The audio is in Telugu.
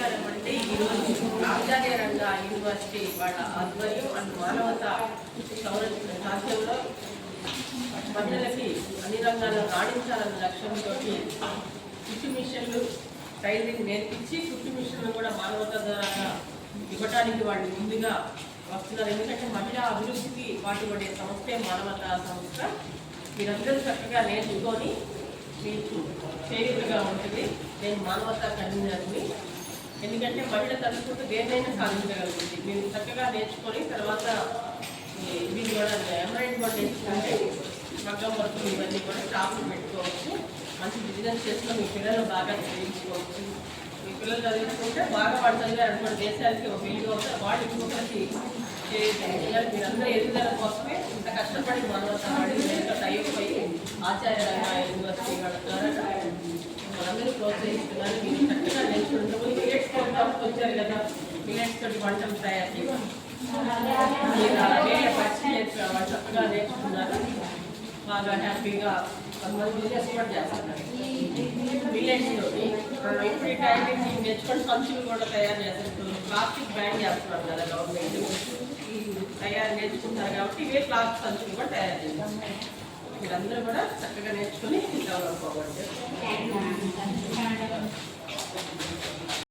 నమస్కారం అంటే ఈరోజు ఆచార్య రంగ యూనివర్సిటీ వాళ్ళ ఆధ్వర్యం అండ్ మానవతా సాధ్యంలో మహిళలకి అన్ని రంగాల్లో రాణించాలన్న లక్ష్యంతో కుట్టు మిషన్లు టైలరింగ్ నేర్పించి కుట్టు మిషన్లు కూడా మానవతా ద్వారా ఇవ్వడానికి వాళ్ళు ముందుగా వస్తున్నారు. ఎందుకంటే మహిళా అభివృద్ధికి పాటుపడే సంస్థే మానవతా సంస్థ. మీరందరూ చక్కగా నేర్చుకొని మీకు చేయుతగా ఉంటుంది. నేను మానవతా కన్వీనర్ని. ఎందుకంటే మహిళ తలుచుకుంటూ దేన్నైనా సాధించగలుగుతుంది. మీరు చక్కగా నేర్చుకొని తర్వాత ఇవి కూడా ఎంబ్రాయిడరీ కూడా నేర్చుకుంటే మగ్గం వర్క్ ఇవన్నీ కూడా షాపులు పెట్టుకోవచ్చు. మంచి బిజినెస్ చేసుకొని మీ పిల్లలు బాగా చదివించుకోవచ్చు. మీ పిల్లలు చదివించుకుంటే బాగా వాళ్ళు చదివారు అనుకోండి, దేశానికి ఒక ఇల్లు అవుతారు. వాళ్ళు ఇంకొకరికి మీరందరూ ఎదుగుదల కోసమే ఇంత కష్టపడి మానవతా టైప్ అయ్యి ఆచార్య రంగ యూనివర్సిటీ వాళ్ళ ద్వారా అందరూ ప్రోత్సహిస్తున్నారు. మీరు చక్కగా నేర్చుకుంటారు. మిలెట్స్ ప్రోగ్రామ్కి వచ్చారు కదా, మిలెట్స్ తోటి వంటలు తయారు చేసి వాళ్ళు చక్కగా నేర్చుకున్నారు. బాగా హ్యాపీగా కొంతమంది బిజినెస్ కూడా చేస్తున్నారు. మిలెట్స్ తోటి ఇప్పుడు ఈ టైంకి నేర్చుకొని సంచులు కూడా తయారు చేస్తారు. ప్లాస్టిక్ బ్యాన్ చేస్తున్నారు కదా గవర్నమెంట్, తయారు నేర్చుకుంటారు కాబట్టి ఇవే ప్లాస్టిక్ సంచులు కూడా తయారు చేస్తారు. మీరందరూ కూడా చక్కగా నేర్చుకుని డెవలప్ అవ్వండి.